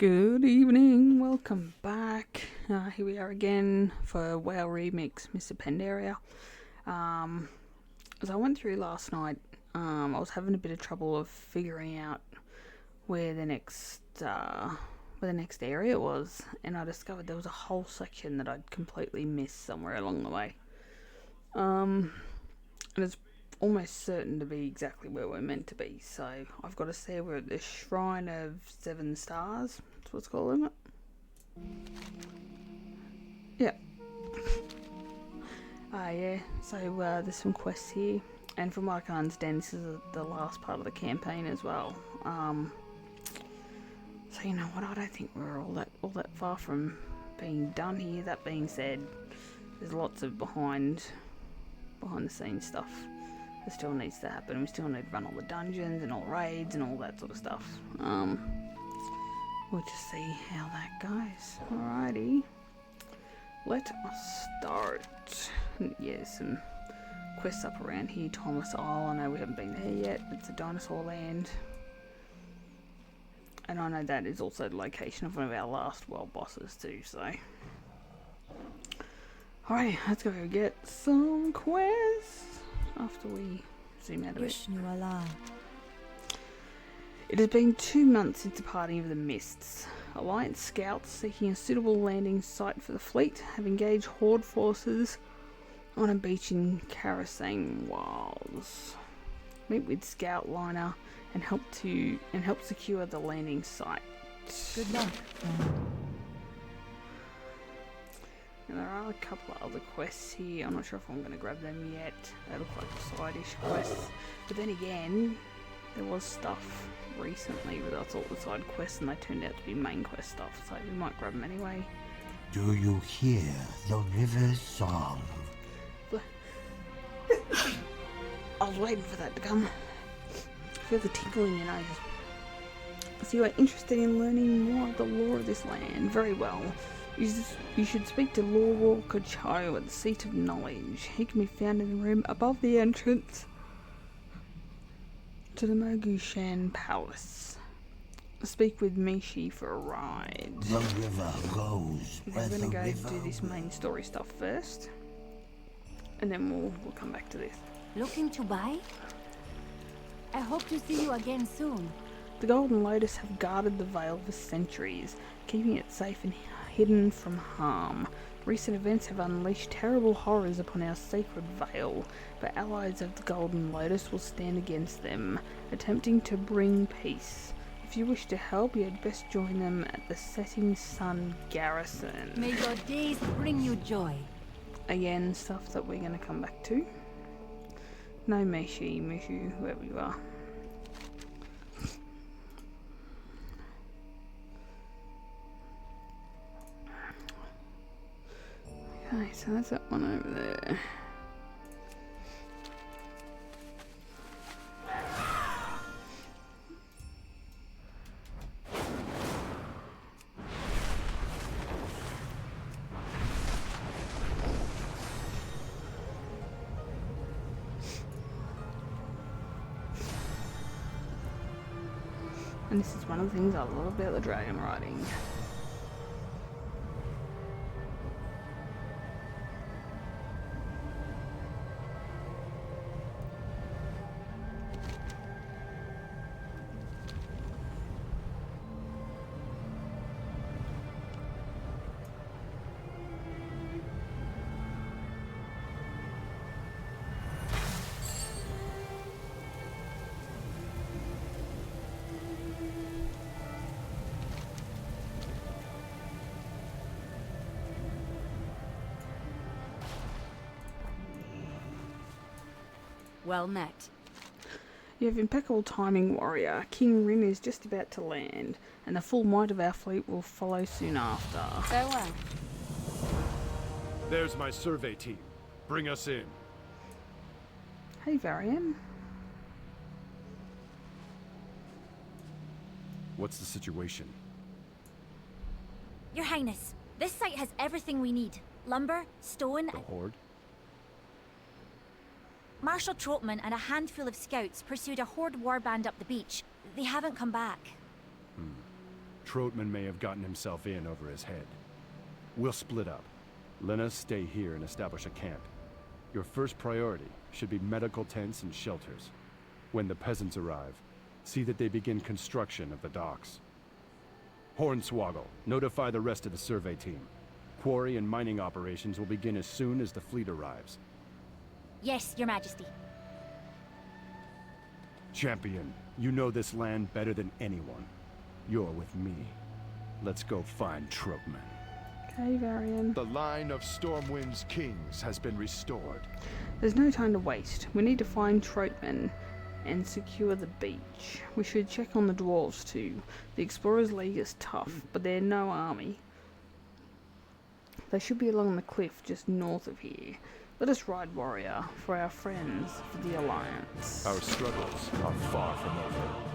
Good evening, welcome back. Here we are again for WoW Remix, Mr. Pandaria. As I went through last night, I was having a bit of trouble of figuring out where the next area was, and I discovered there was a whole section that I'd completely missed somewhere along the way. And it's almost certain to be exactly where we're meant to be, so I've got to say we're at the Shrine of 7 Stars. That's what's called, isn't it? Yeah. Yeah, so there's some quests here, and from what I can understand, this is the last part of the campaign as well. So you know what, I don't think we're all that far from being done here. That being said, there's lots of behind the scenes stuff that still needs to happen. We still need to run all the dungeons and all raids and all that sort of stuff. We'll just see how that goes. Alrighty, let us start. Yeah, some quests up around here. Thomas Isle, I know we haven't been there yet. It's a dinosaur land, and I know that is also the location of one of our last world bosses too, so alright, let's go get some quests after we zoom out a bit. It has been 2 months since the parting of the Mists. Alliance scouts seeking a suitable landing site for the fleet have engaged Horde forces on a beach in Karasang Wilds. Meet with scout liner and help secure the landing site. Good luck. And there are a couple of other quests here. I'm not sure if I'm going to grab them yet. They look like side-ish quests. But then again, there was stuff recently that I thought were side quests and they turned out to be main quest stuff, so we might grab them anyway. Do you hear the river's song? I was waiting for that to come. I feel the tinkle in your nose. So you are interested in learning more of the lore of this land? Very well. You should speak to Lore Walker Cho at the Seat of Knowledge. He can be found in the room above the entrance to the Mogushan Palace. Speak with Mishi for a ride. The river goes where We're the going to go river... do this main story stuff first, and then we'll come back to this. Looking to buy? I hope to see you again soon. The Golden Lotus have guarded the Vale for centuries, keeping it safe and hidden from harm. Recent events have unleashed terrible horrors upon our sacred Vale, but allies of the Golden Lotus will stand against them, attempting to bring peace. If you wish to help, you had best join them at the Setting Sun Garrison. May your days bring you joy. Again, stuff that we're going to come back to. No Mushu, whoever you are. Okay, so that's that one over there. And this is one of the things I love about the dragon riding. Well met. You have impeccable timing, warrior. King Rin is just about to land, and the full might of our fleet will follow soon after. Farewell. There's my survey team. Bring us in. Hey, Varian. What's the situation? Your Highness, this site has everything we need. Lumber, stone... The Horde? Marshal Trotman and a handful of scouts pursued a Horde warband up the beach. They haven't come back. Trotman may have gotten himself in over his head. We'll split up. Lena, stay here and establish a camp. Your first priority should be medical tents and shelters. When the peasants arrive, see that they begin construction of the docks. Hornswoggle, notify the rest of the survey team. Quarry and mining operations will begin as soon as the fleet arrives. Yes, Your Majesty. Champion, you know this land better than anyone. You're with me. Let's go find Trotman. Okay, Varian. The line of Stormwind's kings has been restored. There's no time to waste. We need to find Trotman and secure the beach. We should check on the dwarves too. The Explorers League is tough, but they're no army. They should be along the cliff just north of here. Let us ride, warrior, for our friends, for the Alliance. Our struggles are far from over.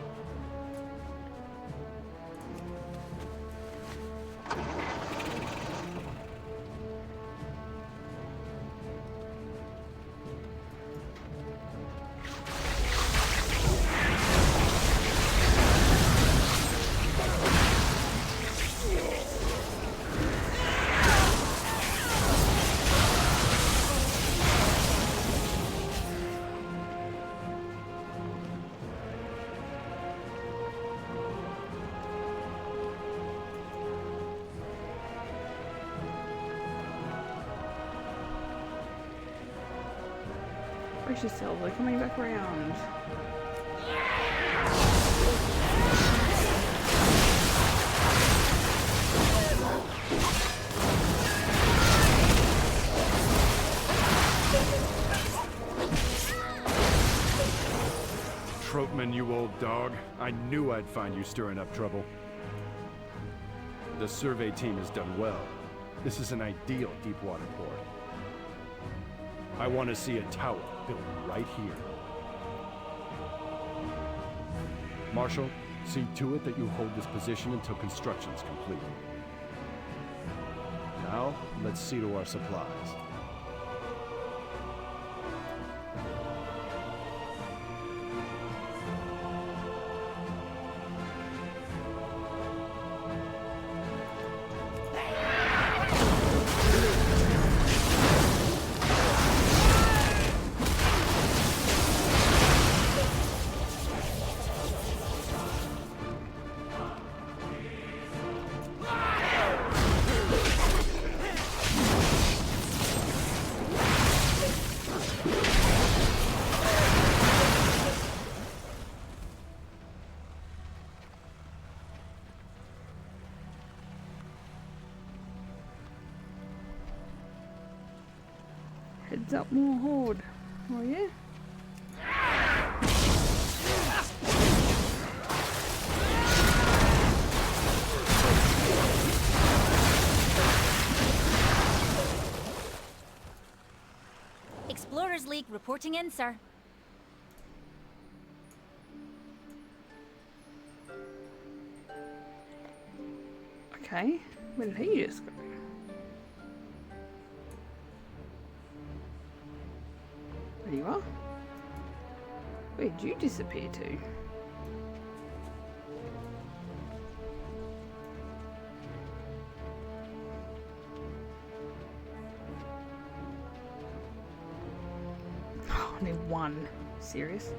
Brace yourselves, they're coming back around. Trotman, you old dog. I knew I'd find you stirring up trouble. The survey team has done well. This is an ideal deep-water port. I want to see a tower built right here. Marshal, see to it that you hold this position until construction's complete. Now, let's see to our supplies. Heads up, more horde. Oh yeah? Explorers League reporting in, sir. Okay, where did he just go? There you are. Where'd you disappear to? Oh, only one. Serious?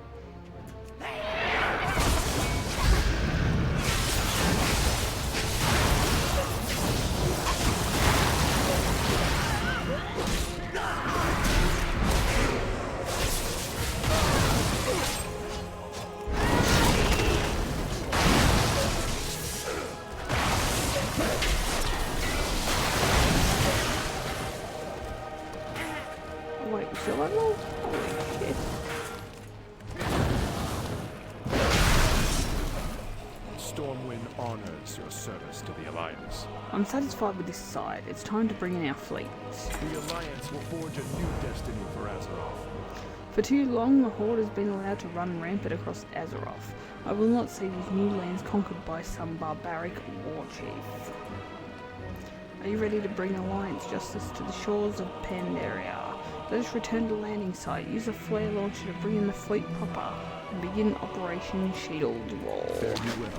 Wait, you still level? Holy shit. Stormwind honors your service to the Alliance. I'm satisfied with this side. It's time to bring in our fleet. The Alliance will forge a new destiny for Azeroth. For too long, the Horde has been allowed to run rampant across Azeroth. I will not see these new lands conquered by some barbaric war chief. Are you ready to bring Alliance justice to the shores of Pandaria? Let us return to the landing site, use a flare launcher to bring in the fleet proper, and begin Operation Shield Wall. Fare you well.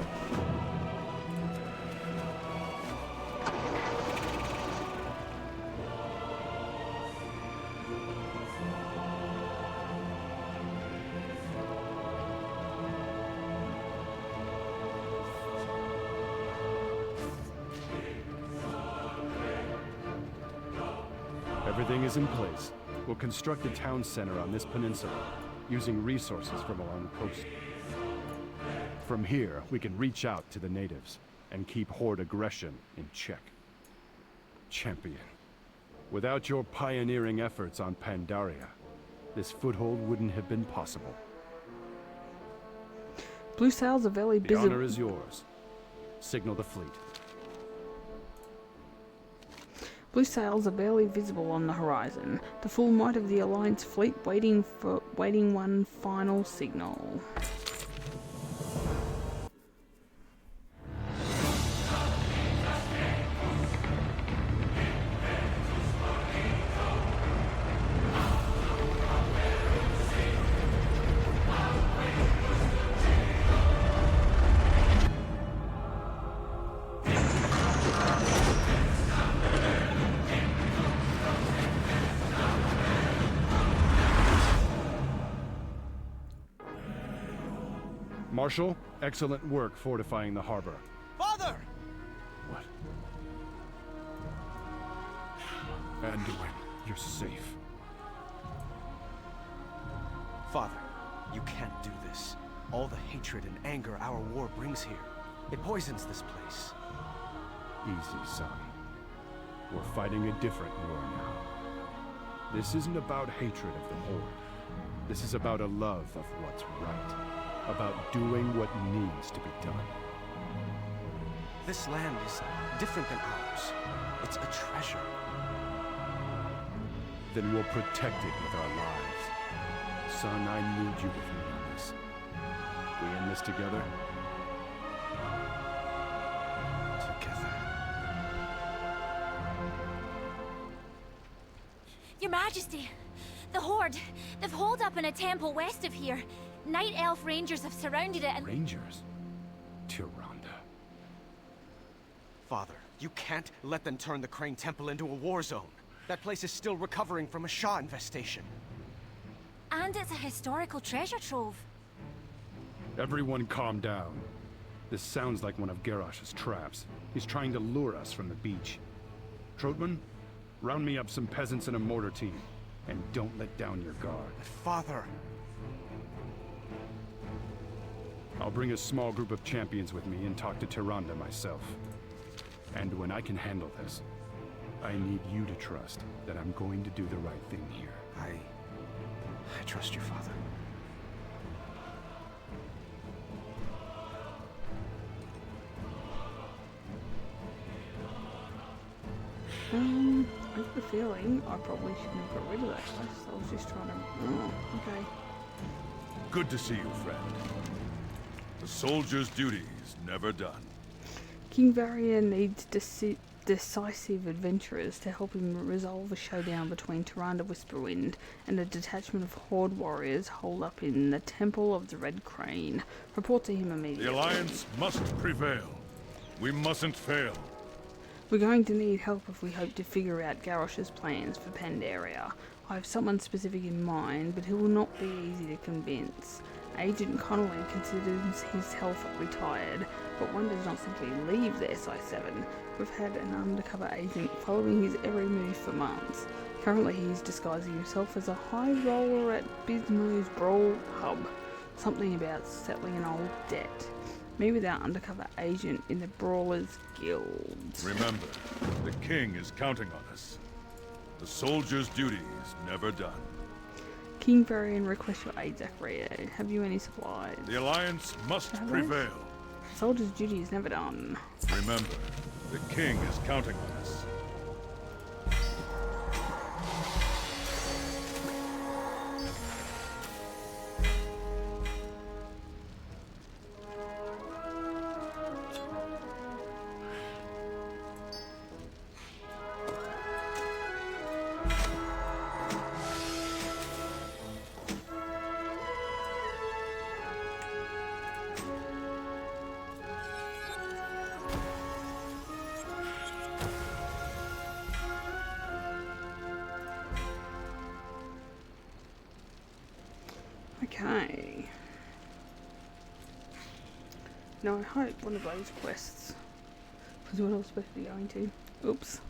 Everything is in place. We'll construct a town center on this peninsula, using resources from along the coast. From here, we can reach out to the natives and keep Horde aggression in check. Champion, without your pioneering efforts on Pandaria, this foothold wouldn't have been possible. Blue sails are very The busy. honor is yours. Signal the fleet. Blue sails are barely visible on the horizon. The full might of the Alliance fleet waiting one final signal. Marshal, excellent work fortifying the harbor. Father! What? Anduin, you're safe. Father, you can't do this. All the hatred and anger our war brings here. It poisons this place. Easy, son. We're fighting a different war now. This isn't about hatred of the Horde. This is about a love of what's right. About doing what needs to be done. This land is different than ours. It's a treasure. Then we'll protect it with our lives. Son, I need you with me on this. We in this together? Together. Your Majesty, the Horde, they've holed up in a temple west of here. Night Elf Rangers have surrounded it and... Rangers? Tyrande. Father, you can't let them turn the Crane Temple into a war zone. That place is still recovering from a Shah infestation. And it's a historical treasure trove. Everyone calm down. This sounds like one of Garrosh's traps. He's trying to lure us from the beach. Trotman, round me up some peasants and a mortar team. And don't let down your guard. But Father... I'll bring a small group of champions with me and talk to Tyrande myself. And when I can handle this, I need you to trust that I'm going to do the right thing here. I trust you, Father. I have a feeling I probably shouldn't have got rid of that place. I was just trying to... Oh, okay. Good to see you, friend. The soldier's duty is never done. King Varia needs decisive adventurers to help him resolve a showdown between Tyrande Whisperwind and a detachment of Horde warriors holed up in the Temple of the Red Crane. Report to him immediately. The Alliance must prevail. We mustn't fail. We're going to need help if we hope to figure out Garrosh's plans for Pandaria. I have someone specific in mind, but he will not be easy to convince. Agent Connolly considers his health retired, but one does not simply leave the SI-7. We've had an undercover agent following his every move for months. Currently he is disguising himself as a high roller at Bismu's Brawl Hub. Something about settling an old debt. Me with our undercover agent in the Brawlers Guild. Remember, the king is counting on us. The soldier's duty is never done. King Varian requests your aid, Zackaria. Have you any supplies? The Alliance must Have I? prevail. Soldier's duty is never done. Remember, the king is counting on us. Okay. Now I hope one of those quests was what I was supposed to be going to. Oops.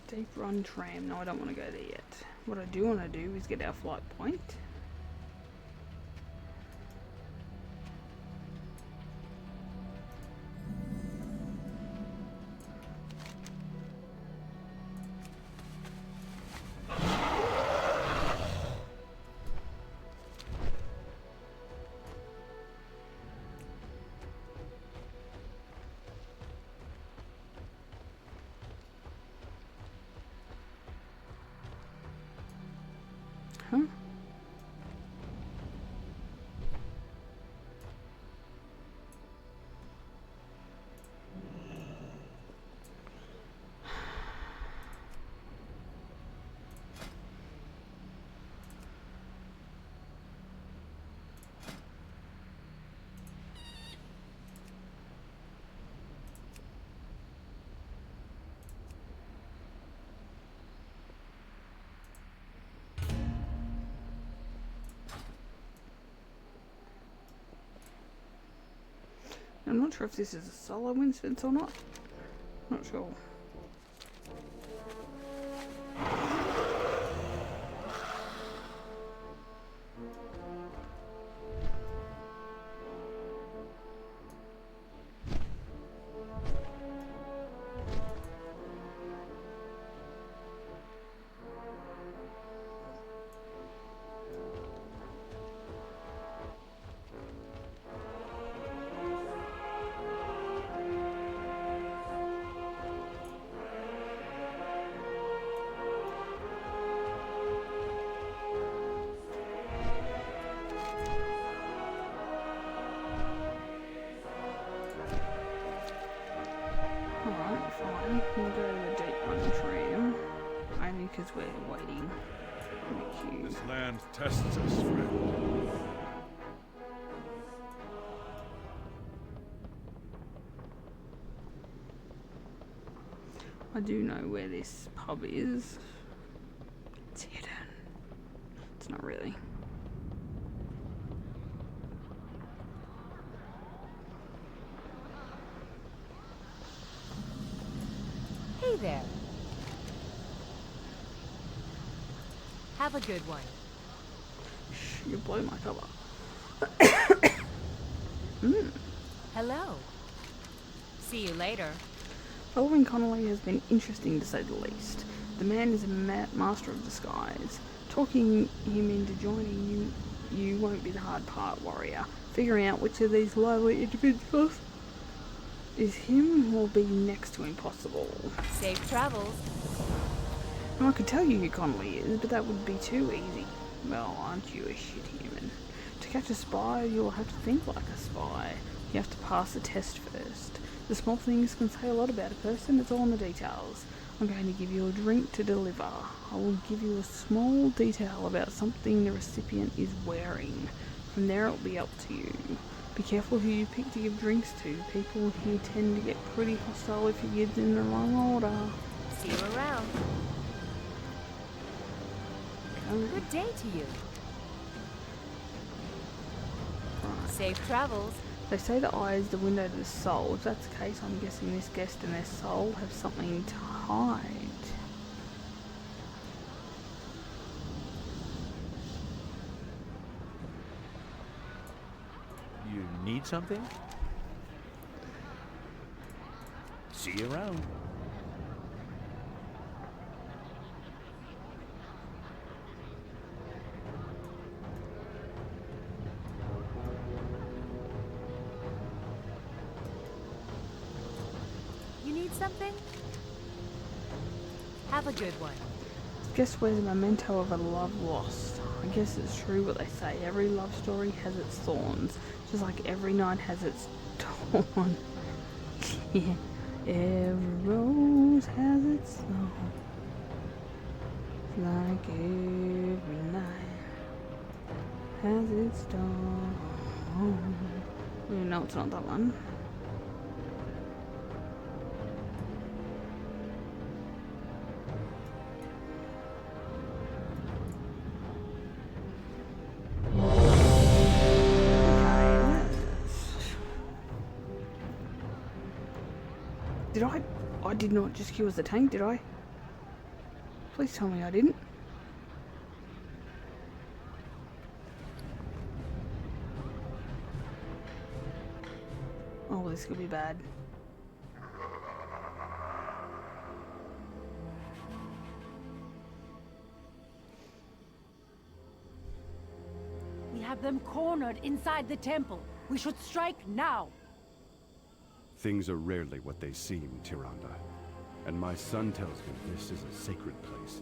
Deep Run Tram. No, I don't want to go there yet. What I do want to do is get our flight point. Huh? I'm not sure if this is a solo instance or not. Not sure. Alright, fine. We'll go to the Deep Run Tram. Only because we're waiting in the queue. This land tests us, friend. I do know where this pub is. It's hidden. It's not really. Hey there. Have a good one. Shh, you blow my cover. Hello. See you later. Following Connolly has been interesting to say the least. The man is a master of disguise. Talking him into joining you won't be the hard part, warrior. Figuring out which of these lovely individuals is him will be next to impossible. Safe travels. Now, I could tell you who Connolly is, but that would be too easy. Well, aren't you a shit human? To catch a spy, you'll have to think like a spy. You have to pass the test first. The small things can say a lot about a person, it's all in the details. I'm going to give you a drink to deliver. I will give you a small detail about something the recipient is wearing. From there it will be up to you. Be careful who you pick to give drinks to. People here tend to get pretty hostile if you give them in the wrong order. See you around. Okay. Good day to you. Right. Safe travels. They say the eye is the window to the soul. If that's the case, I'm guessing this guest and their soul have something to hide. You need something? See you around. You need something? Have a good one. Guess wears a memento of a love lost. I guess it's true what they say. Every love story has its thorns, just like every night has its dawn. Yeah. Every rose has its song, like every night has its dawn. No, it's not that one. Did I did not just kill the tank, did I? Please tell me I didn't. Oh, this could be bad. We have them cornered inside the temple. We should strike now. Things are rarely what they seem, Tyrande. And my son tells me this is a sacred place.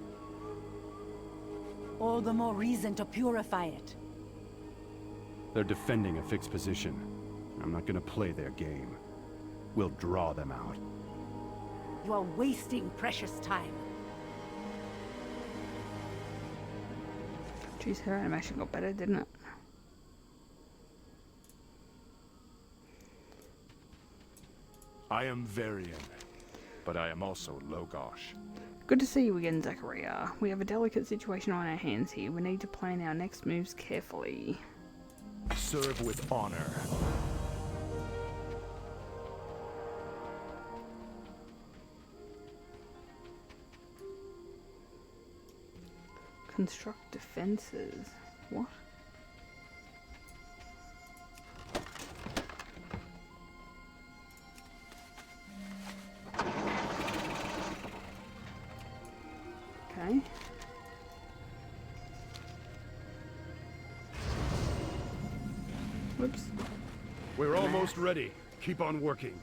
All the more reason to purify it. They're defending a fixed position. I'm not gonna play their game. We'll draw them out. You are wasting precious time. Jeez, her animation got better, didn't it? I am Varian, but I am also Logosh. Good to see you again, Zackaria. We have a delicate situation on our hands here. We need to plan our next moves carefully. Serve with honor. Construct defenses. What? Okay. Whoops. We're almost ready. Keep on working.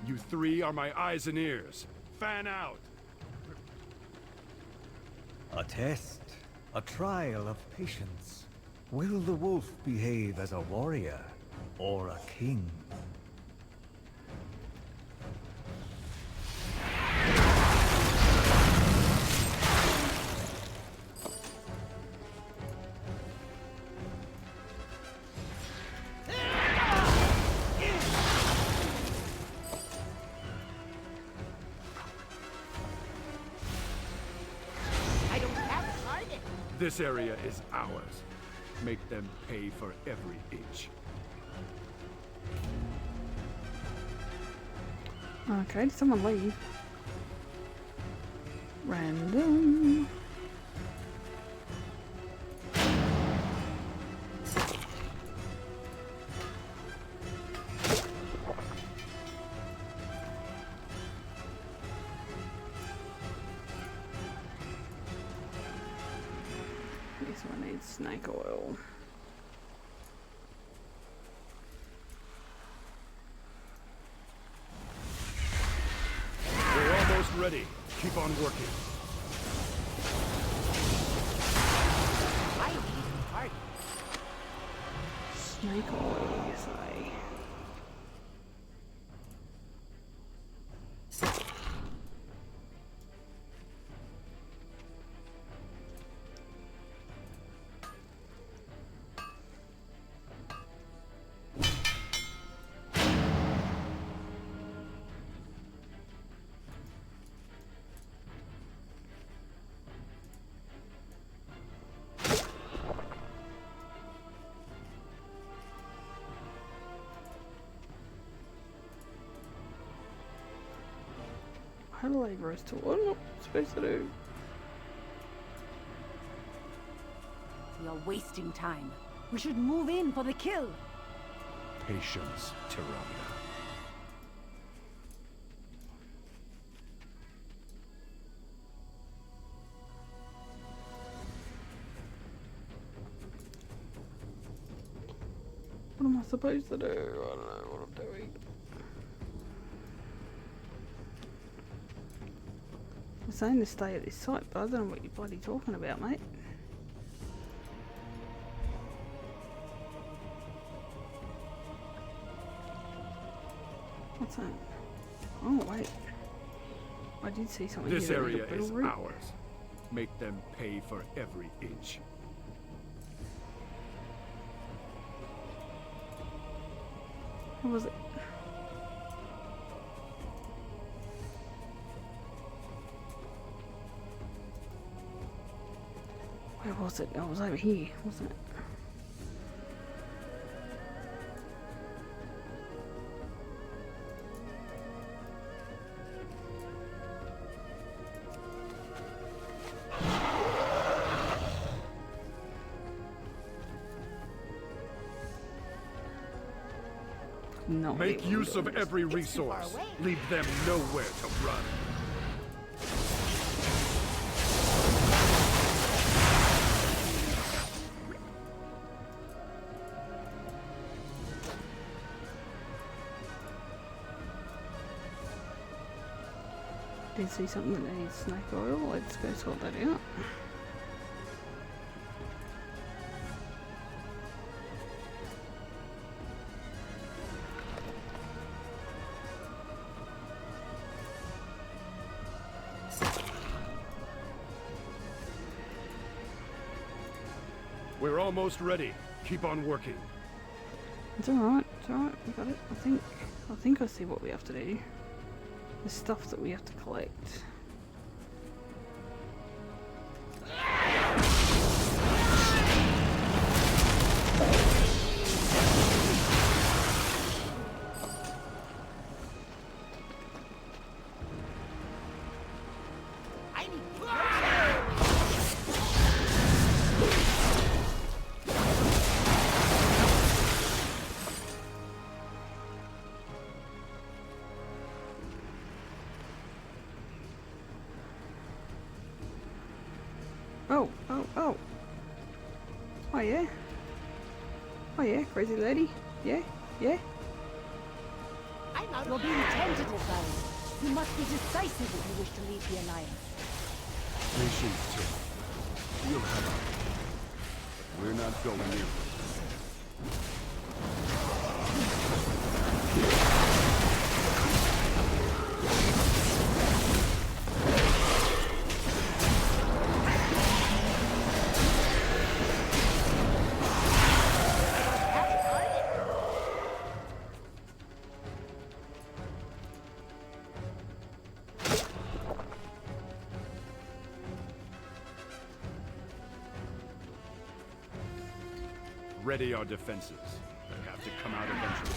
You three are my eyes and ears. Fan out! A test, a trial of patience. Will the wolf behave as a warrior or a king? This area is ours. Make them pay for every inch. Okay, did someone leave? Random. This one needs snake oil. We're almost ready. Keep on working. Snake oil, you say? How do I roast to what am I supposed to do? We are wasting time. We should move in for the kill. Patience, Tyrande. What am I supposed to do? I don't know what I'm doing. I'm saying to stay at this site, but I don't know what you're bloody talking about, mate. What's that? Oh, wait. I did see something This here. area is ours. Make them pay for every inch. What was it? Where was it? Oh, it was over here, wasn't it? not Make really use of doing this. every resource. Leave them nowhere to run. Did see something that needs snake oil? Let's go sort that out. We're almost ready. Keep on working. It's alright, it's alright, we got it. I think I see what we have to do. The stuff that we have to collect. Oh. Oh yeah. Oh yeah, crazy lady. Yeah. You're being tentative, Baron. You must be decisive if you wish to leave the Alliance. Patience, Tim. We'll have it. But we're not going near it. Ready our defenses. They have to come out eventually.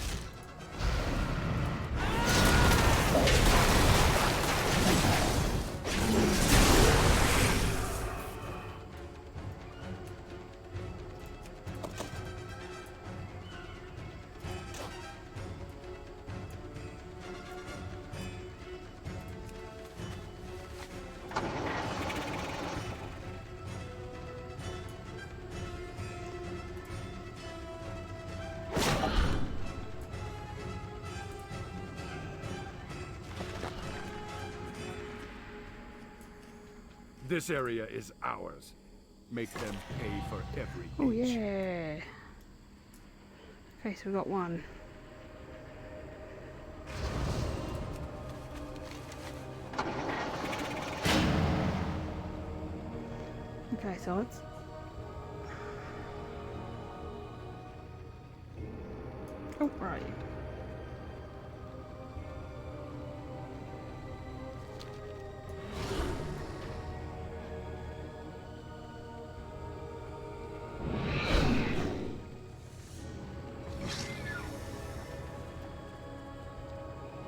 This area is ours. Make them pay for every inch. Oh yeah. Okay, so we got one. Okay, so let's... Oh, right.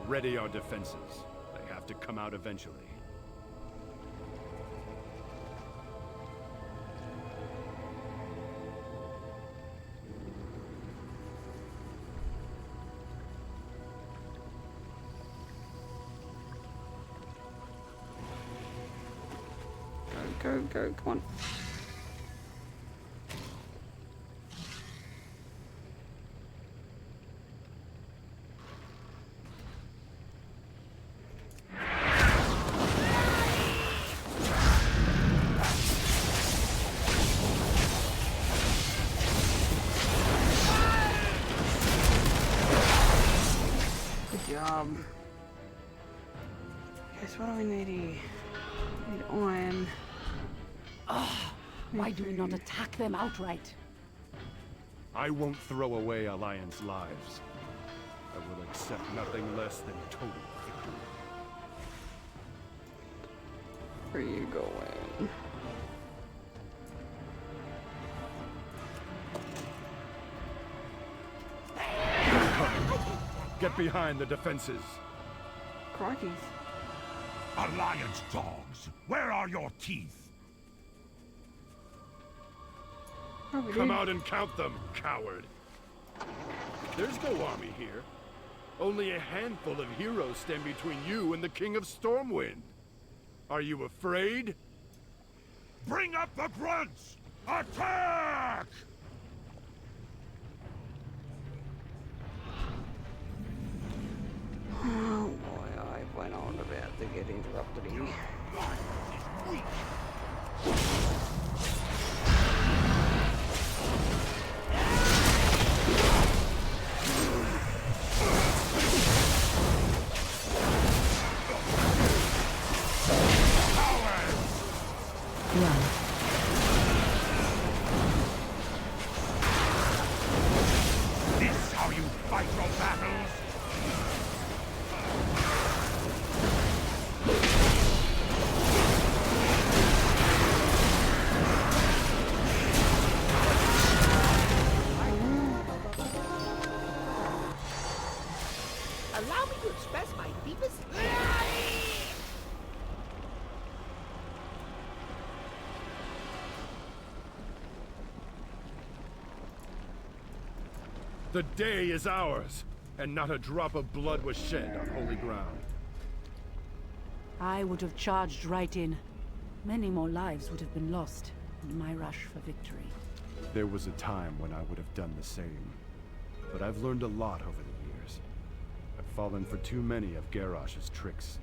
Ready our defenses. They have to come out eventually. Go, come on. Good job. Okay, so what do we need here? We need iron. Why do we not attack them outright? I won't throw away Alliance lives. I will accept nothing less than total victory. Where are you going? Get behind the defenses. Crikeys. Alliance dogs, where are your teeth? Oh, we Come did. out and count them, coward. There's no army here. Only a handful of heroes stand between you and the King of Stormwind. Are you afraid? Bring up the grunts! Attack! Oh boy, I went on about to get interrupted here. This how you fight your battles? Allow me to express my deepest... The day is ours, and not a drop of blood was shed on holy ground. I would have charged right in. Many more lives would have been lost in my rush for victory. There was a time when I would have done the same, but I've learned a lot over the years. I've fallen for too many of Garrosh's tricks.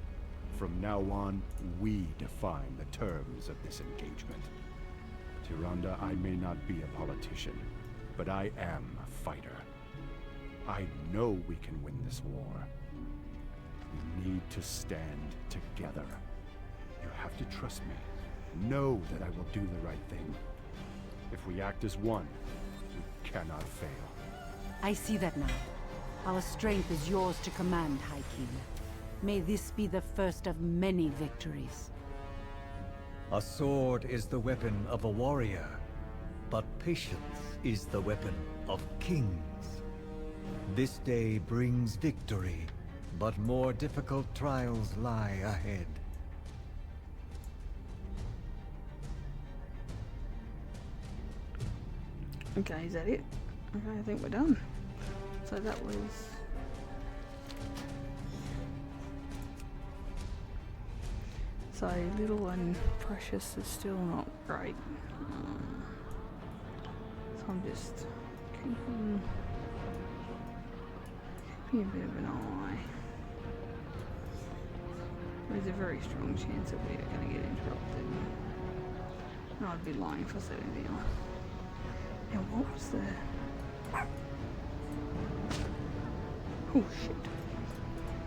From now on, we define the terms of this engagement. Tyrande, I may not be a politician, but I am a fighter. I know we can win this war. We need to stand together. You have to trust me. Know that I will do the right thing. If we act as one, we cannot fail. I see that now. Our strength is yours to command, High King. May this be the first of many victories. A sword is the weapon of a warrior, but patience is the weapon of kings. This day brings victory, but more difficult trials lie ahead. Okay, is that it? Okay, I think we're done. So that was... So little and precious is still not great. So I'm just keeping a bit of an eye. There's a very strong chance that we are going to get interrupted. And I'd be lying if I said anything else. Now what was the... Oh shit.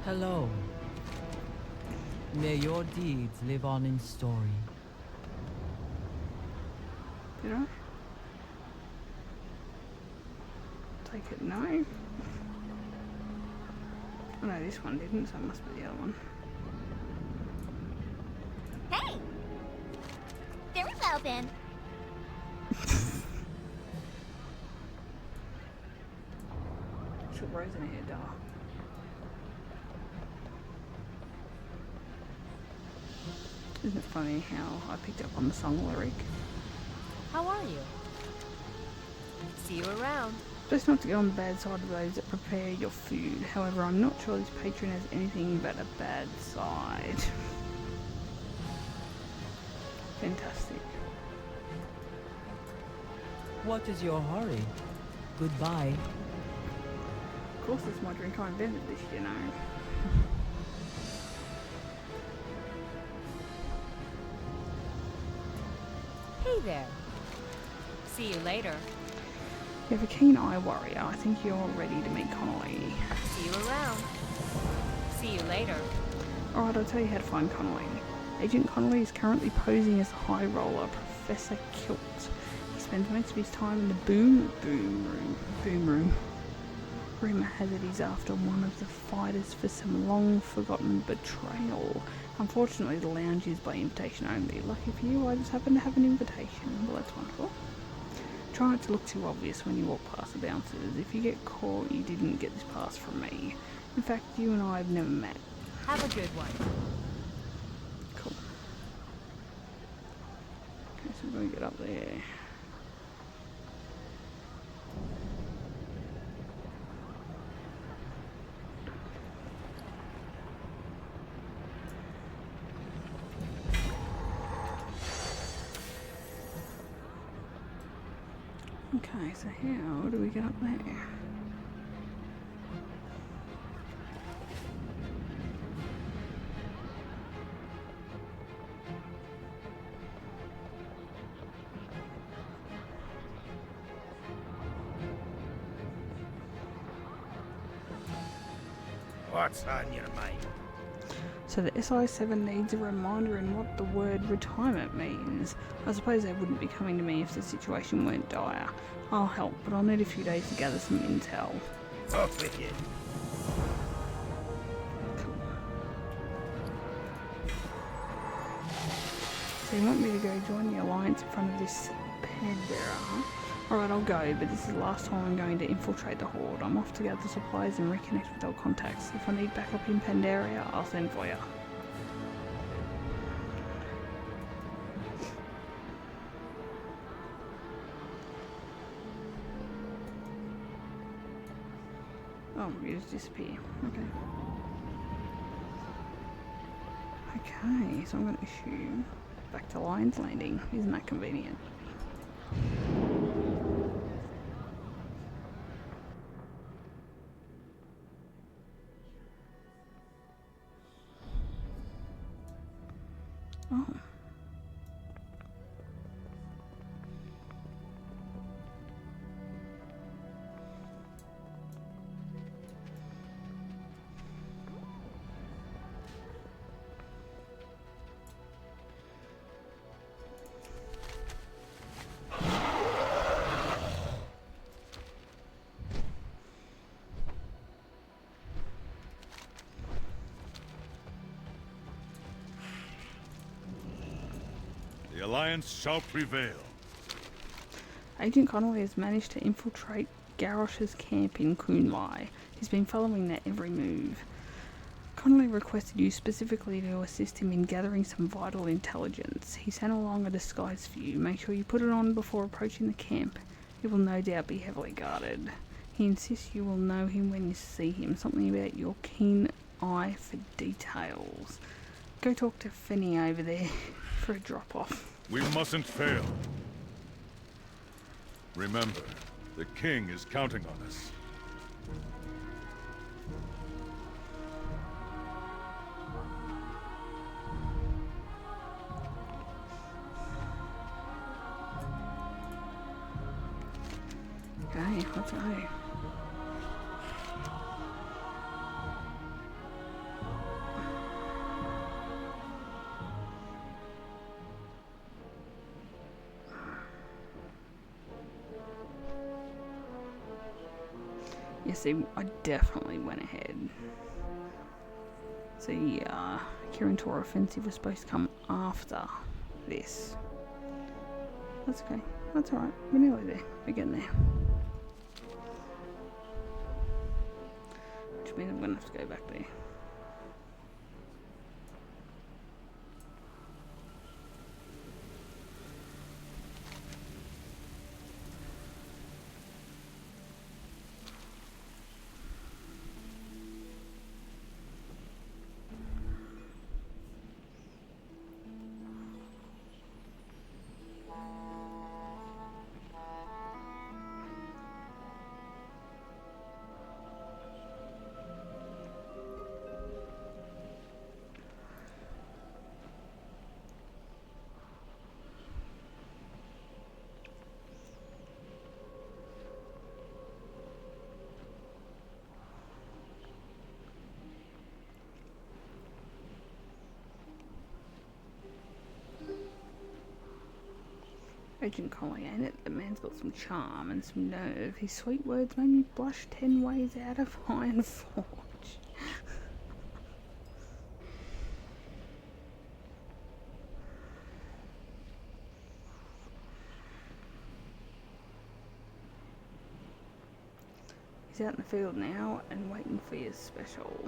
Hello. May your deeds live on in story. Did I? Take it no. Oh no, this one didn't, so it must be the other one. Hey! Very well then. Should rose in here, dark. Isn't it funny how I picked up on the song lyric? How are you? See you around. Best not to go on the bad side of those that prepare your food. However, I'm not sure this patron has anything but a bad side. Fantastic. What is your hurry? Goodbye. Of course, it's my drink. I invented this, you know. Hey there. See you later. You have a keen eye, warrior. I think you're ready to meet Connolly. See you around. See you later. Alright, I'll tell you how to find Connolly. Agent Connolly is currently posing as the High Roller, Professor Kilt. He spends most of his time in the boom room. Rumor has it he's after one of the fighters for some long-forgotten betrayal. Unfortunately, the lounge is by invitation only. Lucky for you, I just happen to have an invitation. Well, that's wonderful. Try not to look too obvious when you walk past the bouncers. If you get caught, you didn't get this pass from me. In fact, you and I have never met. Have a good one. Cool. Okay, so we're going to get up there. Okay, so how do we get up there? What's on your mind? So the SI7 needs a reminder in what the word retirement means. I suppose they wouldn't be coming to me if the situation weren't dire. I'll help, but I'll need a few days to gather some intel. Off with you. So you want me to go join the Alliance in front of this Pandaria, huh? Alright, I'll go, but this is the last time I'm going to infiltrate the Horde. I'm off to gather supplies and reconnect with old contacts. If I need backup in Pandaria, I'll send for you. Oh, you just disappear. Okay. Okay, so I'm going to issue back to Lion's Landing. Isn't that convenient? Oh. The Alliance shall prevail. Agent Connolly has managed to infiltrate Garrosh's camp in Kunlai. He's been following their every move. Connolly requested you specifically to assist him in gathering some vital intelligence. He sent along a disguise for you. Make sure you put it on before approaching the camp. It will no doubt be heavily guarded. He insists you will know him when you see him. Something about your keen eye for details. Go talk to Fenny over there for a drop-off. We mustn't fail. Remember, the king is counting on us. Okay, let's go. You see, I definitely went ahead. So yeah, Kirin offensive was supposed to come after this. That's okay. That's alright. We're nearly there. We're getting there. Which means I'm going to have to go back there. Agent Collie, ain't it? The man's got some charm and some nerve. His sweet words made me blush 10 ways out of Iron Forge. He's out in the field now and waiting for his special.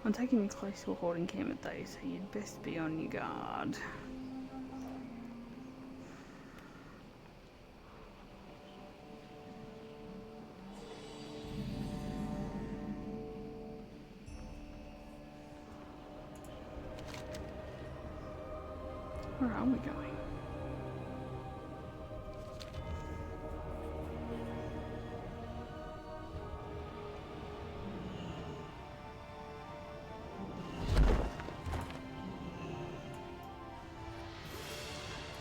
I'm taking you close to a horde encampment though, so you'd best be on your guard. Where are we going?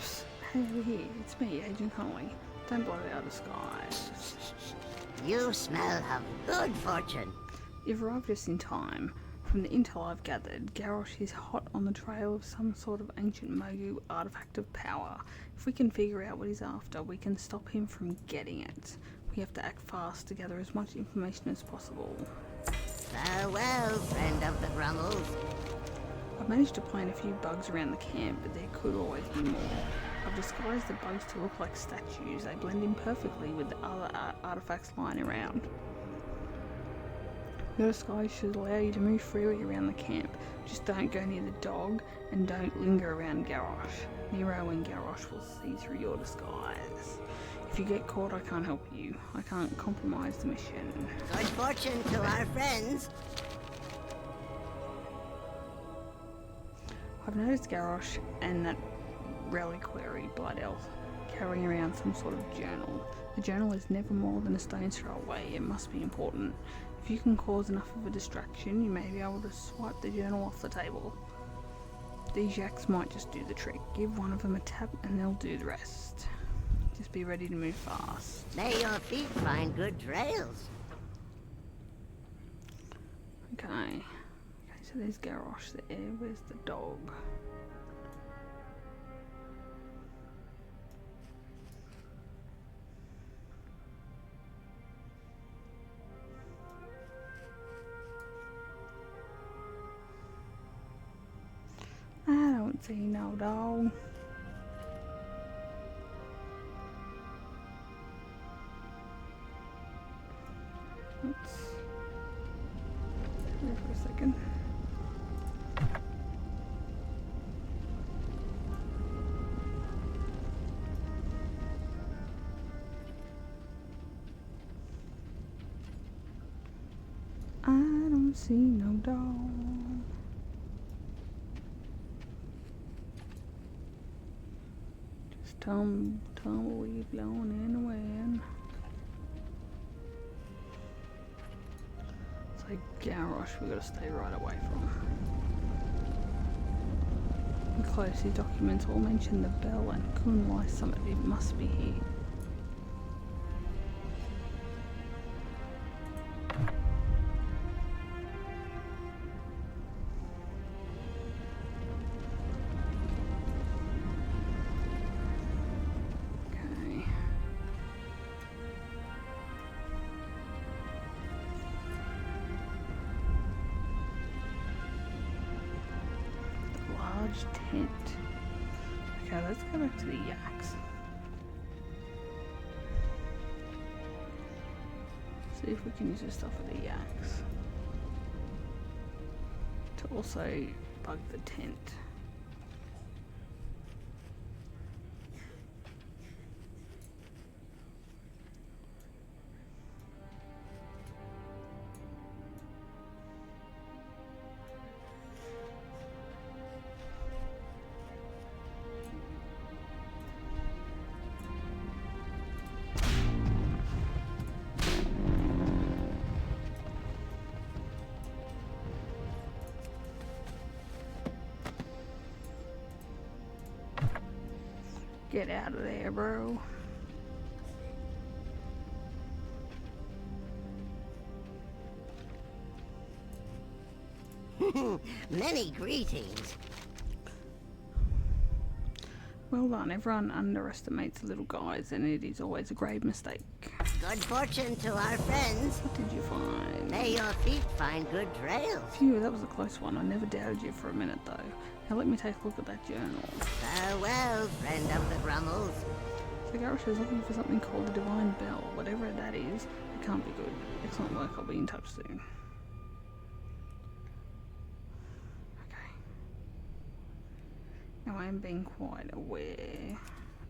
Psst, hey over here, it's me, Agent Connolly. Don't blow out the skies. You smell of good fortune. You've arrived just in time. From the intel I've gathered, Garrosh is hot on the trail of some sort of ancient Mogu artifact of power. If we can figure out what he's after, we can stop him from getting it. We have to act fast to gather as much information as possible. Farewell, friend of the Grummles. I've managed to plant a few bugs around the camp, but there could always be more. I've disguised the bugs to look like statues. They blend in perfectly with the other artifacts lying around. Your disguise should allow you to move freely around the camp. Just don't go near the dog and don't linger around Garrosh. Nero and Garrosh will see through your disguise. If you get caught, I can't help you. I can't compromise the mission. Good fortune to our friends. I've noticed Garrosh and that reliquary blood elf carrying around some sort of journal. The journal is never more than a stone's throw away. It must be important. If you can cause enough of a distraction, you may be able to swipe the journal off the table. These yaks might just do the trick. Give one of them a tap and they'll do the rest. Just be ready to move fast. May your feet find good trails. Okay, so there's Garrosh there. Where's the dog? I don't see no dog. Let's wait for a second. I don't see no dog. Tumbleweed blowing in the wind. It's like Garrosh we gotta stay right away from. In close, these documents all mention the bell and Kunwai summit. It must be here. Tent. Okay, let's go back to the yaks. See if we can use the stuff for the yaks to also bug the tent. Get out of there, bro. Many greetings. Well done. Everyone underestimates little guys, and it is always a grave mistake. Good fortune to our friends. What did you find? May your feet find good trails. Phew, that was a close one. I never doubted you for a minute, though. Now let me take a look at that journal. Farewell, friend of the Grummles. So Garrosh is looking for something called the Divine Bell. Whatever that is, it can't be good. Excellent work. I'll be in touch soon. Okay. Now I am being quite aware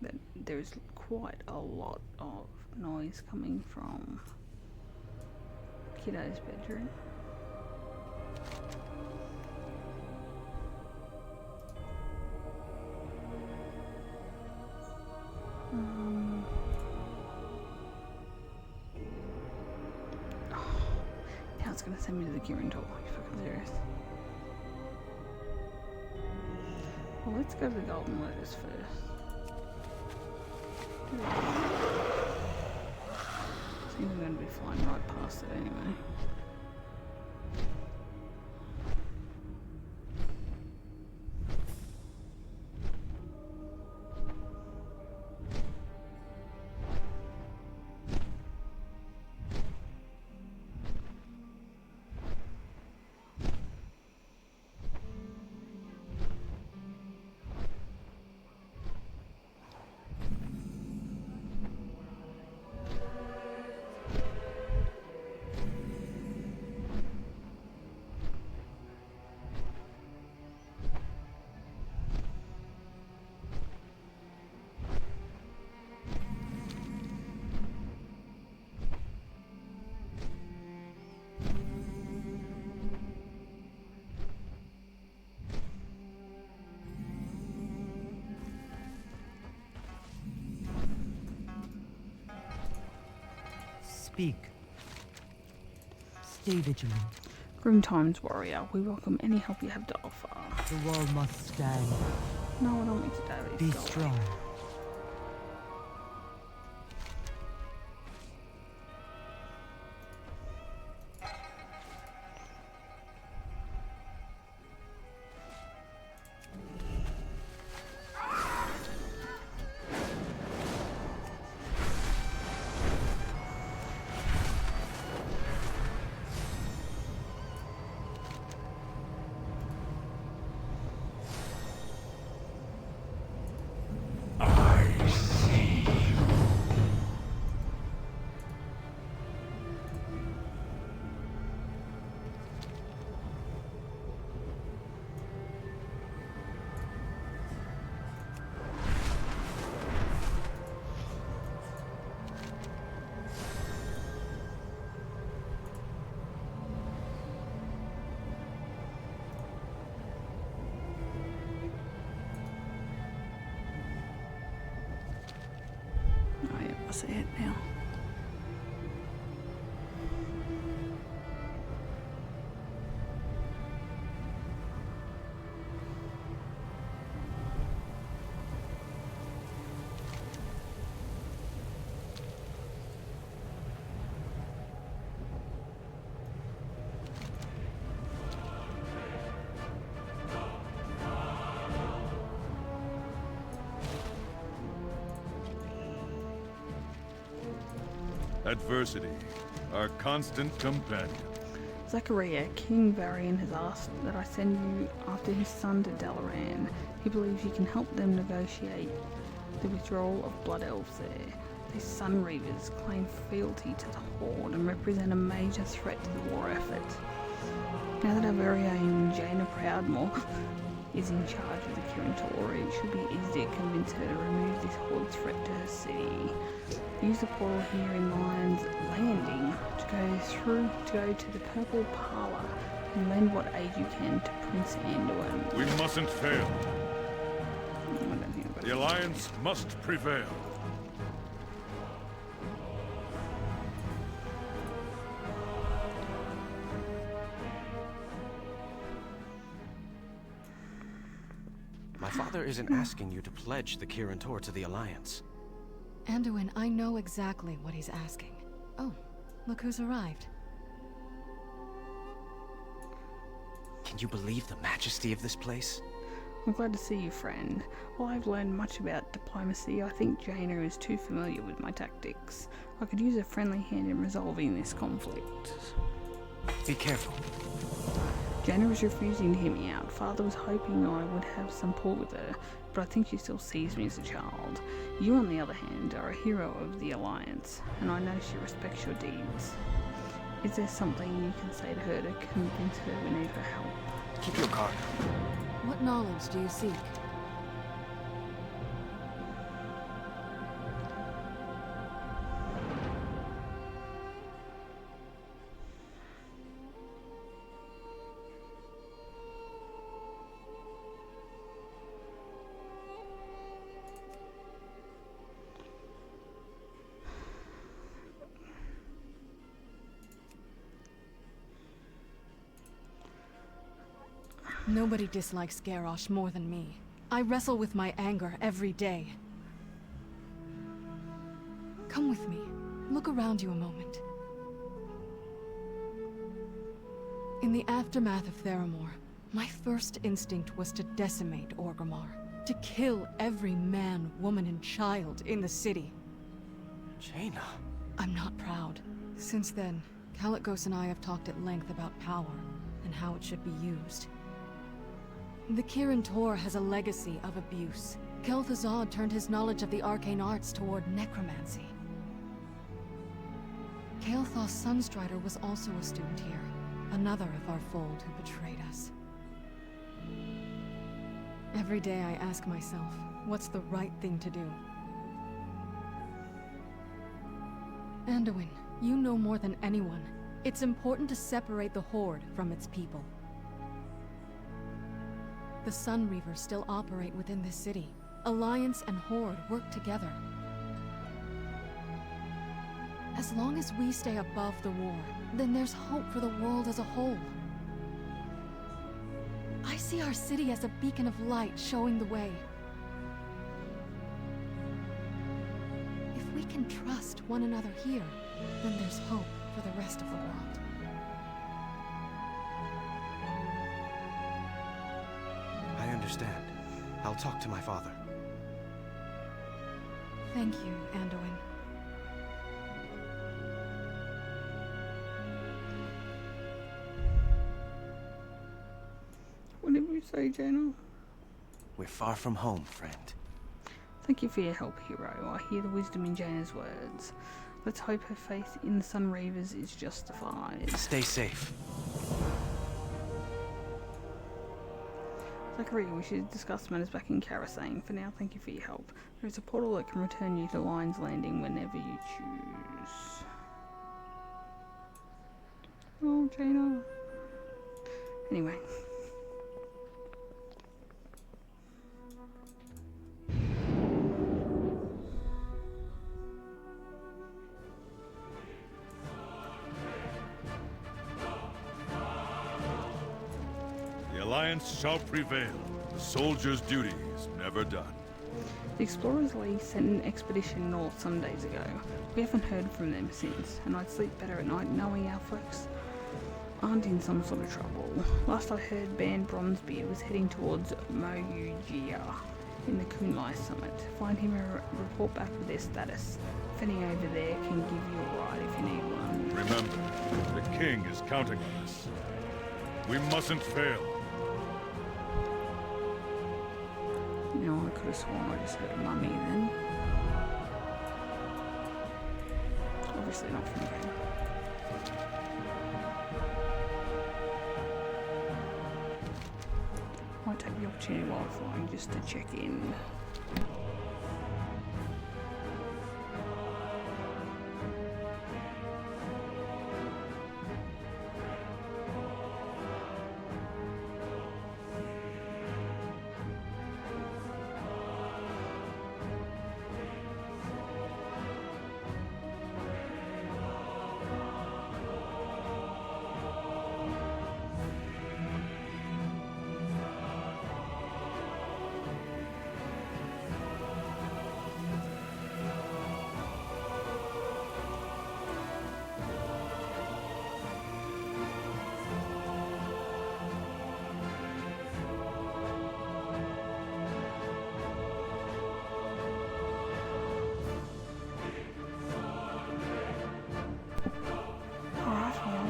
that there is quite a lot of noise coming from Kiddo's bedroom. Now it's gonna send me to the Kirin Tor. Are you fucking serious? Well, let's go to the Golden Lotus first. I think we're going to be flying right past it anyway. Speak. Stay vigilant. Grim Times Warrior, we welcome any help you have to offer. The wall must stand. No, I don't want you to die. Be strong. I see it now. Adversity, our constant companion. Zackaria, King Varian has asked that I send you after his son to Dalaran. He believes you can help them negotiate the withdrawal of Blood Elves there. These Sun Reavers claim fealty to the Horde and represent a major threat to the war effort. Now that our very own Jaina Proudmore is in charge of the Kirin Tor, it should be easy to convince her to remove this Horde threat to her city. Use the portal here in Lion's Landing to go to the Purple Parlour and lend what aid you can to Prince Anduin. We mustn't fail. The Alliance must prevail. My father isn't asking you to pledge the Kirin Tor to the Alliance. Anduin, I know exactly what he's asking. Oh, look who's arrived. Can you believe the majesty of this place? I'm glad to see you, friend. While I've learned much about diplomacy, I think Jaina is too familiar with my tactics. I could use a friendly hand in resolving this conflict. Be careful. Jaina is refusing to hear me out. Father was hoping I would have some pull with her, but I think she still sees me as a child. You, on the other hand, are a hero of the Alliance, and I know she respects your deeds. Is there something you can say to her to convince her we need her help? Keep your guard. What knowledge do you seek? Nobody dislikes Garrosh more than me. I wrestle with my anger every day. Come with me. Look around you a moment. In the aftermath of Theramore, my first instinct was to decimate Orgrimmar. To kill every man, woman, and child in the city. Jaina. I'm not proud. Since then, Kalikos and I have talked at length about power and how it should be used. The Kirin Tor has a legacy of abuse. Kel'Thuzad turned his knowledge of the arcane arts toward necromancy. Kael'thas Sunstrider was also a student here, another of our fold who betrayed us. Every day I ask myself, what's the right thing to do? Anduin, you know more than anyone. It's important to separate the Horde from its people. The Sun Reavers still operate within this city. Alliance and Horde work together. As long as we stay above the war, then there's hope for the world as a whole. I see our city as a beacon of light showing the way. If we can trust one another here, then there's hope for the rest of the world. I understand. I'll talk to my father. Thank you, Anduin. What did we say, Jaina? We're far from home, friend. Thank you for your help, hero. I hear the wisdom in Jaina's words. Let's hope her faith in the Sun Reavers is justified. Stay safe. Zackaria, we should discuss matters back in Karasane. For now, thank you for your help. There is a portal that can return you to Lion's Landing whenever you choose. Oh, Jaina. Anyway. The Alliance shall prevail. The soldiers' duty is never done. The Explorers League sent an expedition north some days ago. We haven't heard from them since, and I'd sleep better at night knowing our folks aren't in some sort of trouble. Last I heard, Ban Bronzebeard was heading towards Moyugia in the Kunlai summit. Find him and report back with their status. If any over there can give you a ride if you need one. Remember, the king is counting on us. We mustn't fail. You know, I could have sworn I just heard Mummy then. Obviously not from game. Might take the opportunity while flying just to check in.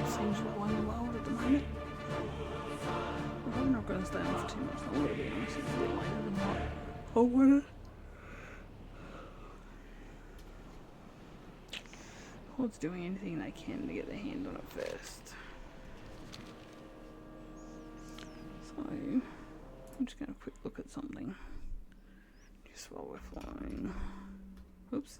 Seems well in the world at the moment. I'm probably not going to stay on for too much longer, to be honest. It's a bit later than what I wanted. Horde's doing anything they can to get their hand on it first. So, I'm just going to quick look at something. Just while we're flying. Oops.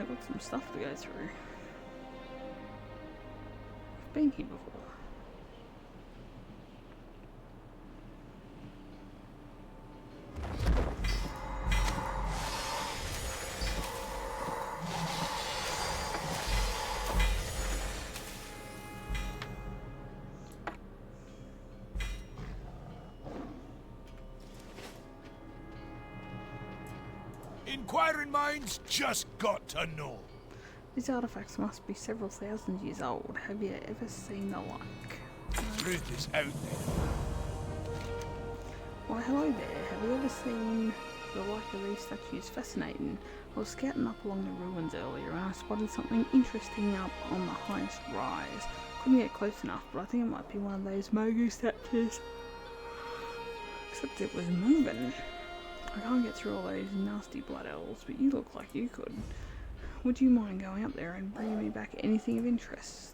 I've got some stuff to go through. I've been here before. Inquiring minds just got to know. These artifacts must be several thousand years old. Have you ever seen the like? The truth is out there. Why, hello there. Have you ever seen the like of these statues? Fascinating. I was scouting up along the ruins earlier and I spotted something interesting up on the highest rise. Couldn't get close enough, but I think it might be one of those Mogu statues. Except it was moving. I can't get through all those nasty blood elves, but you look like you could. Would you mind going up there and bringing me back anything of interest?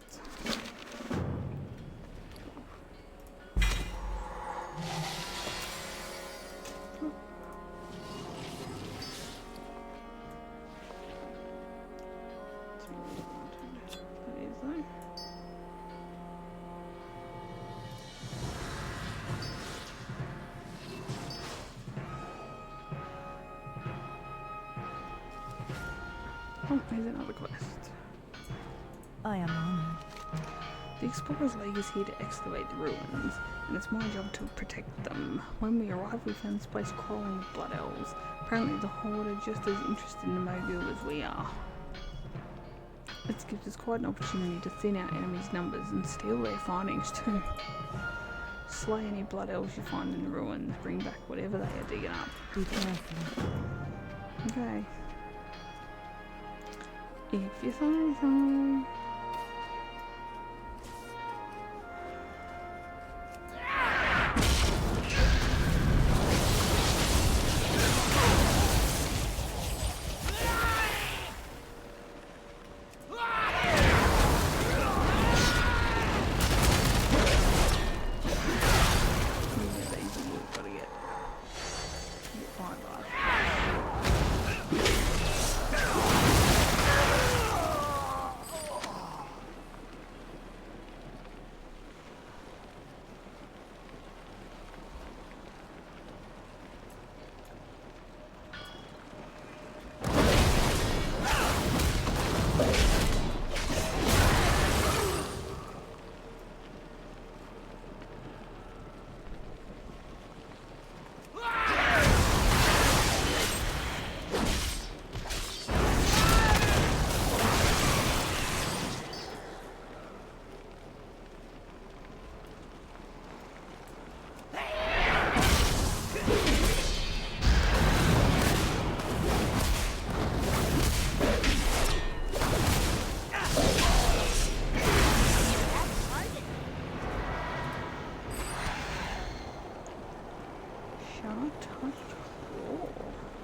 Oh, here's another quest. I am honored. The Explorer's League is here to excavate the ruins, and it's my job to protect them. When we arrived, we found this place crawling with blood elves. Apparently the Horde are just as interested in the Mogu as we are. This gives us quite an opportunity to thin our enemies' numbers and steal their findings too. Slay any blood elves you find in the ruins, bring back whatever they are digging up. Be careful. Okay. If you say so.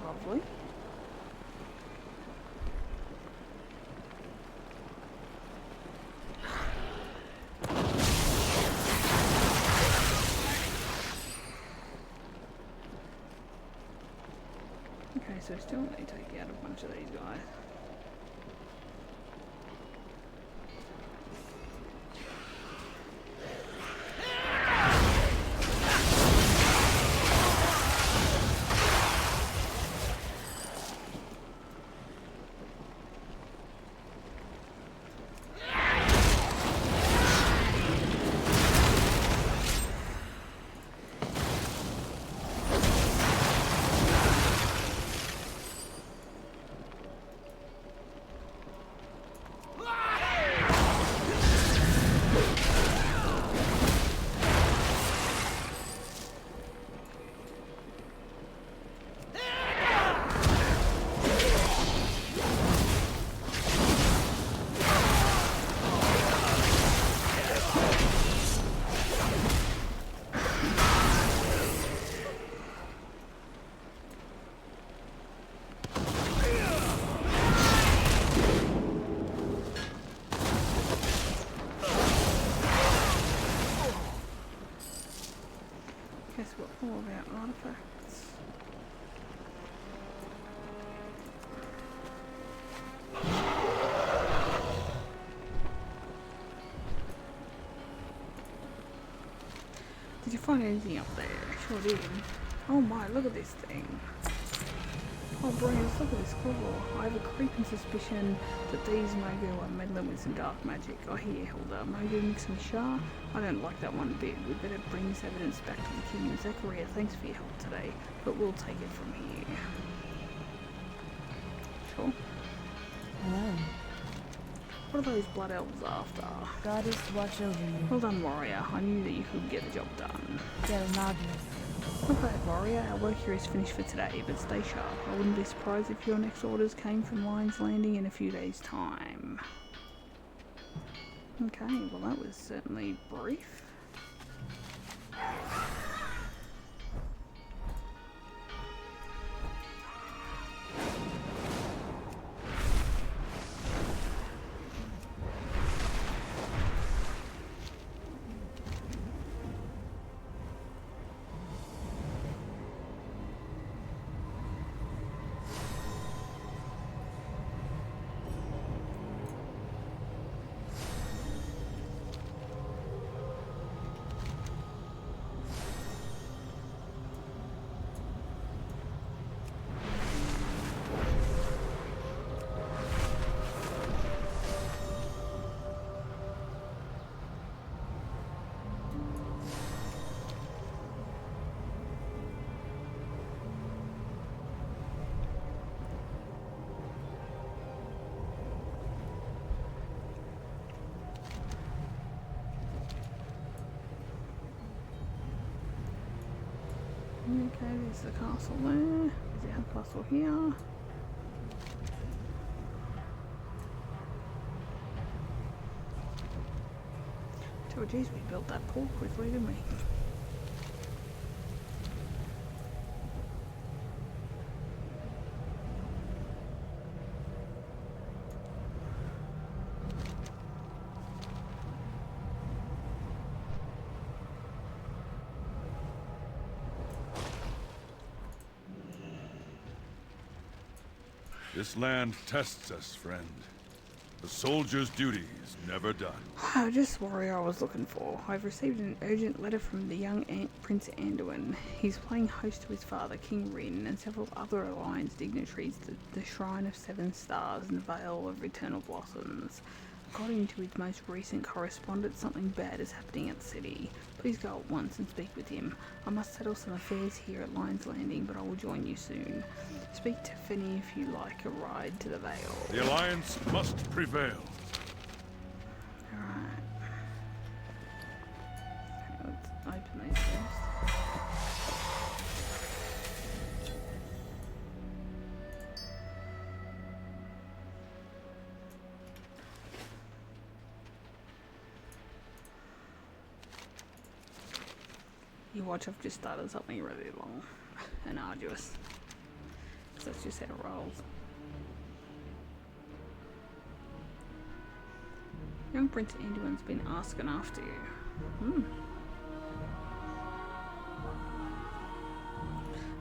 Lovely. Okay, so still need to take out a bunch of these guys. Guess what all about artifacts? find anything up there? Sure did. Oh my, look at this thing. Oh brilliant, look at this claw. I have a creeping suspicion that these Mogu are meddling with some dark magic. Oh here, Hilda, Mogu mixing with Shah? I don't like that one bit. We'd better bring this evidence back to the King. Zackaria, thanks for your help today, but we'll take it from here. Sure. Hello. What are those blood elves after? Goddess, watch over you. Well done, warrior. I knew that you could get the job done. Del Magnus. Not bad, warrior. Our work here is finished for today, but stay sharp. I wouldn't be surprised if your next orders came from Lion's Landing in a few days' time. Okay, well that was certainly brief. Okay, there's the castle there. There's the other castle here. Oh geez, we built that pool quickly, didn't we? This land tests us, friend. The soldier's duty is never done. Just the warrior I was looking for. I've received an urgent letter from the young Prince Anduin. He's playing host to his father, King Rin, and several other Alliance dignitaries at the Shrine of Seven Stars and the Vale of Eternal Blossoms. According to his most recent correspondence, something bad is happening at the city. Please go at once and speak with him. I must settle some affairs here at Lion's Landing, but I will join you soon. Speak to Finny if you like a ride to the Vale. The Alliance must prevail. Alright. Okay, let's open these first. You watch, I've just started something really long and arduous. So that's just how it rolls. Young Prince Anduin's been asking after you.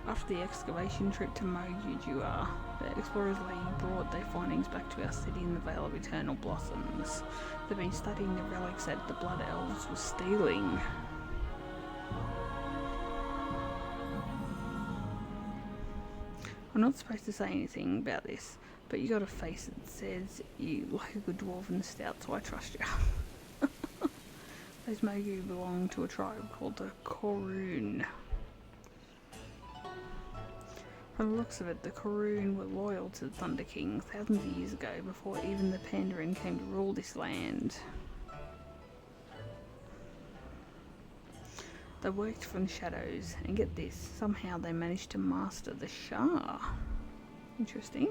After the excavation trip to Mogujua, the Explorers League brought their findings back to our city in the Vale of Eternal Blossoms. They've been studying the relics that the Blood Elves were stealing. I'm not supposed to say anything about this, but you got a face that says you like a good dwarven stout, so I trust you. Those Mogu belong to a tribe called the Koroon. From the looks of it, the Koroon were loyal to the Thunder King thousands of years ago, before even the Pandarin came to rule this land. They worked from the shadows, and get this, somehow they managed to master the Shah. Interesting.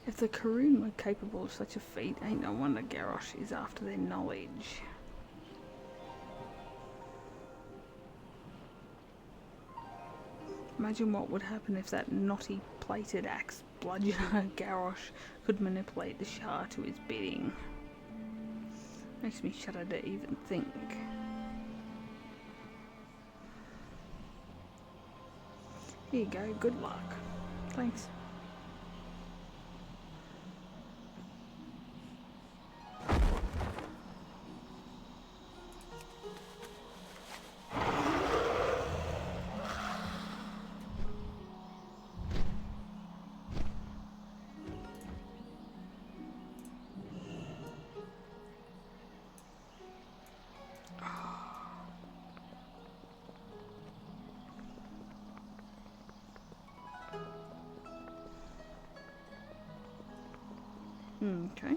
If the Koroon were capable of such a feat, ain't no wonder Garrosh is after their knowledge. Imagine what would happen if that knotty plated axe bludgeoner Garrosh could manipulate the Shah to his bidding. Makes me shudder to even think. Here you go, good luck. Thanks. Okay.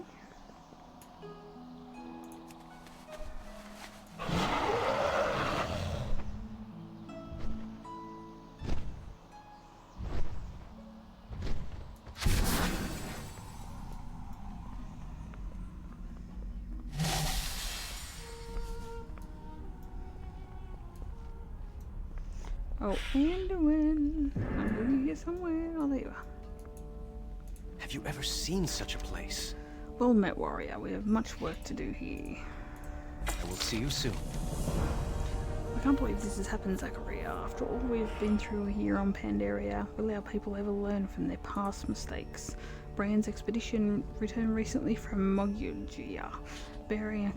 Oh, Anduin. I'm going to get somewhere. Oh, there you are. Have you ever seen such a place? Well met, warrior. We have much work to do here. I will see you soon. I can't believe this has happened, Zackaria. After all we've been through here on Pandaria, will our people ever learn from their past mistakes? Brand's expedition returned recently from Mogugia, bearing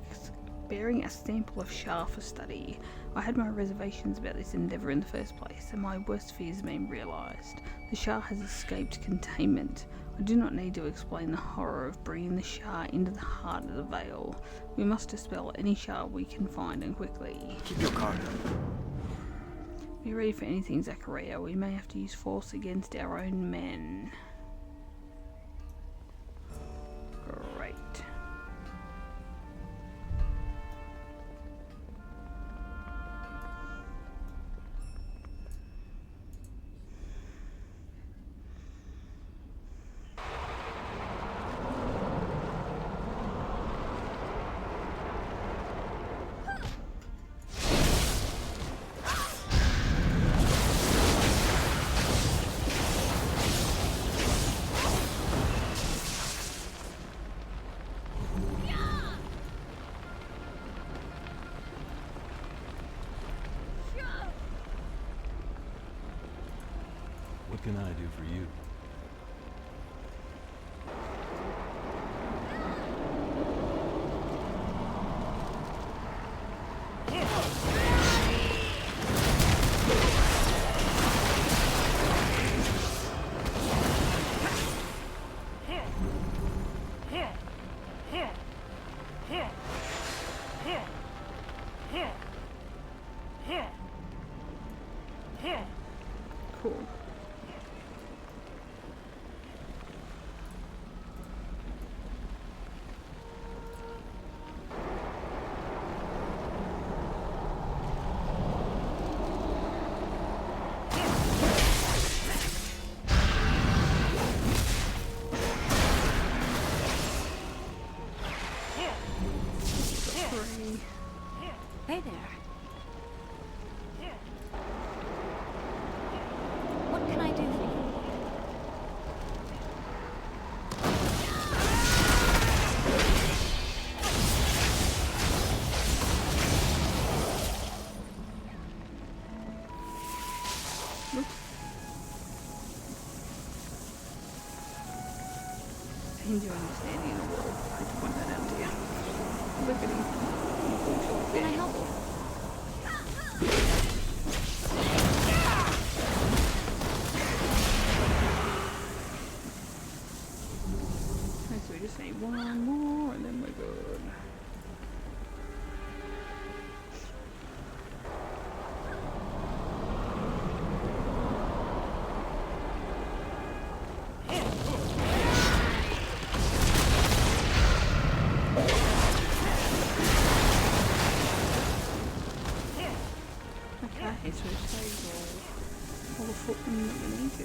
a sample of Shah for study. I had my reservations about this endeavour in the first place, and my worst fears have been realised. The Shah has escaped containment. I do not need to explain the horror of bringing the Shah into the heart of the Vale. We must dispel any Shah we can find, and quickly. Keep your guard up. Be ready for anything, Zackaria. We may have to use force against our own men. Great. What can I do for you? Cool. Hey there. What can I do for you? Change your understanding of the world. I just point that out to you. Look at him. Can I help you? Okay, so we just need one more and then we're good. Okay, so we've saved all the footmen that we need to.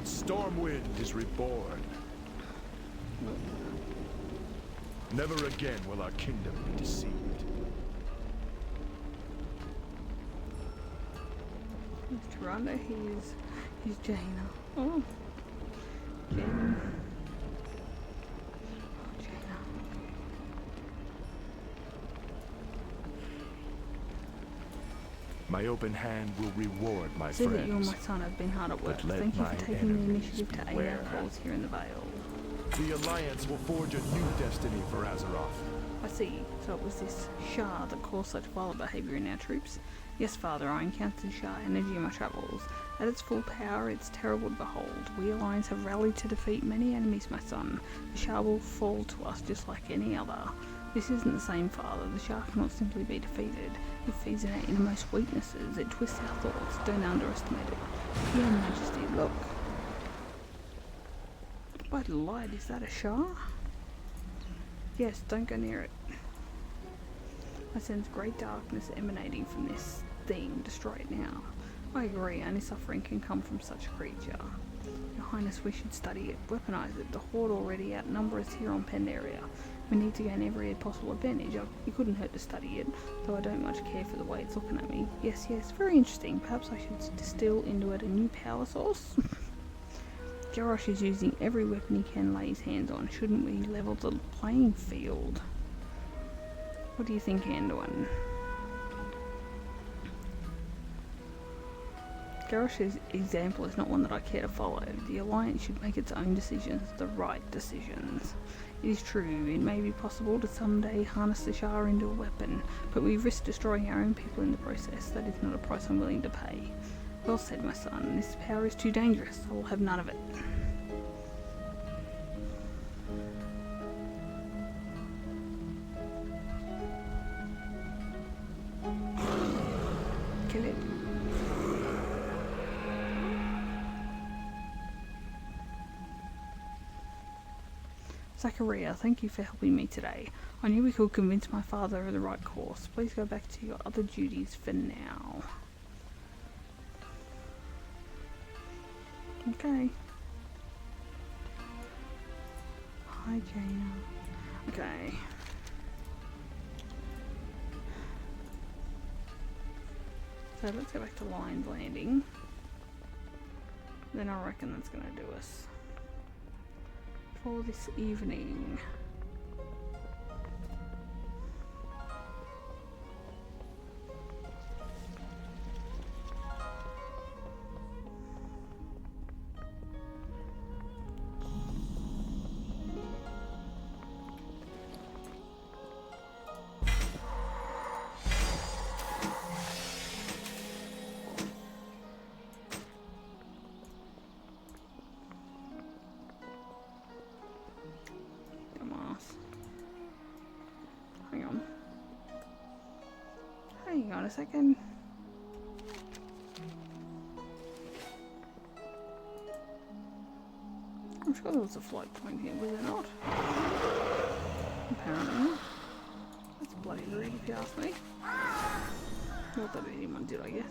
Stormwind is reborn. Never again will our kingdom be deceived. He's Toronto, he's Jaina. Oh. Jaina. Oh, Jaina. My open hand will reward my See friends. that you and my son have been hard at work. But let Thank you my for taking the enemies initiative to aid beware. our cause here in the Vale. The Alliance will forge a new destiny for Azeroth. I see. So it was this Shah that caused such violent behaviour in our troops. Yes, Father, I encountered Shah energy in my travels. At its full power, it's terrible to behold. We Alliance have rallied to defeat many enemies, my son. The Shah will fall to us just like any other. This isn't the same, Father. The Shah cannot simply be defeated. It feeds in our innermost weaknesses. It twists our thoughts. Don't underestimate it. Your Majesty, look. By the light, is that a Shah? Yes, don't go near it. I sense great darkness emanating from this thing. Destroy it now. I agree, only suffering can come from such a creature. Your Highness, we should study it, weaponize it. The Horde already outnumber us here on Pandaria. We need to gain every possible advantage. It couldn't hurt to study it, though I don't much care for the way it's looking at me. Yes, very interesting. Perhaps I should distill into it a new power source? Garrosh is using every weapon he can lay his hands on. Shouldn't we level the playing field? What do you think, Anduin? Garrosh's example is not one that I care to follow. The Alliance should make its own decisions, the right decisions. It is true, it may be possible to someday harness the Shah into a weapon, but we risk destroying our own people in the process. That is not a price I'm willing to pay. Well said, my son. This power is too dangerous. I will have none of it. Kill it. Zackaria, thank you for helping me today. I knew we could convince my father of the right course. Please go back to your other duties for now. Okay. Hi, Jaina. Okay. So let's go back to Lion's Landing. Then I reckon that's going to do us for this evening. Hang on a second. I'm sure there was a flight point here, was there not? Apparently not. That's bloody rude if you ask me. Not that anyone did, I guess.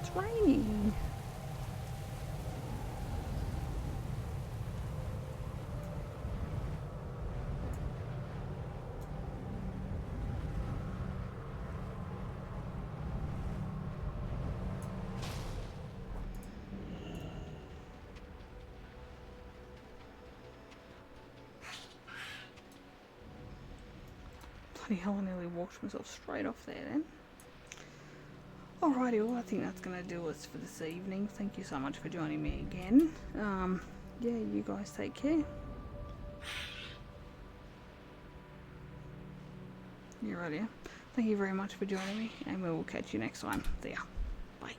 It's raining. Bloody hell, I nearly walked myself straight off there then. Alrighty, well I think that's going to do us for this evening. Thank you so much for joining me again. Yeah, you guys take care. You're right here. Thank you very much for joining me, and we will catch you next time. See ya. Bye.